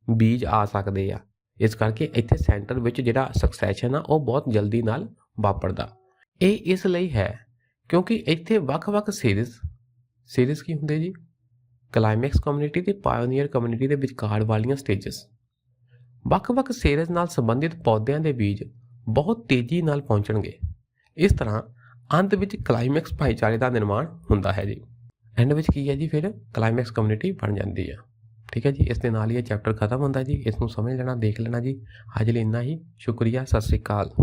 ਬੀਜ ਆ ਸਕਦੇ ਆ। ਇਸ ਕਰਕੇ ਇੱਥੇ ਸੈਂਟਰ ਵਿੱਚ ਜਿਹੜਾ ਸਕਸੈਸ਼ਨ ਆ ਉਹ ਬਹੁਤ ਜਲਦੀ ਨਾਲ ਵਾਪਰਦਾ। ਇਹ ਇਸ ਲਈ ਹੈ ਕਿਉਂਕਿ ਇੱਥੇ ਵੱਖ-ਵੱਖ ਸੀਰੀਜ਼ ਕੀ ਹੁੰਦੇ ਜੀ, ਕਲਾਈਮੈਕਸ ਕਮਿਊਨਿਟੀ ਤੇ ਪਾਇਓਨੀਅਰ ਕਮਿਊਨਿਟੀ ਦੇ ਵਿਚਕਾਰ ਵਾਲੀਆਂ ਸਟੇਜਸ। ਵੱਖ-ਵੱਖ ਸੀਰੀਜ਼ ਨਾਲ ਸੰਬੰਧਿਤ ਪੌਦਿਆਂ ਦੇ ਬੀਜ ਬਹੁਤ ਤੇਜ਼ੀ ਨਾਲ ਪਹੁੰਚਣਗੇ। ਇਸ ਤਰ੍ਹਾਂ ਅੰਤ ਵਿੱਚ ਕਲਾਈਮੈਕਸ ਭਾਈਚਾਰੇ ਦਾ ਨਿਰਮਾਣ ਹੁੰਦਾ ਹੈ ਜੀ। ਐਂਡ ਵਿੱਚ ਕੀ ਹੈ ਜੀ, ਫਿਰ ਕਲਾਈਮੈਕਸ ਕਮਿਊਨਿਟੀ ਬਣ ਜਾਂਦੀ ਆ। ਠੀਕ ਹੈ ਜੀ। ਇਸ ਦੇ ਨਾਲ ਹੀ ਇਹ ਚੈਪਟਰ ਖਤਮ ਹੁੰਦਾ ਜੀ। ਇਸ ਨੂੰ ਸਮਝ ਲੈਣਾ, ਦੇਖ ਲੈਣਾ ਜੀ। ਅੱਜ ਲਈ ਇੰਨਾ ਹੀ। ਸ਼ੁਕਰੀਆ। ਸਤਿ ਸ਼੍ਰੀ ਅਕਾਲ।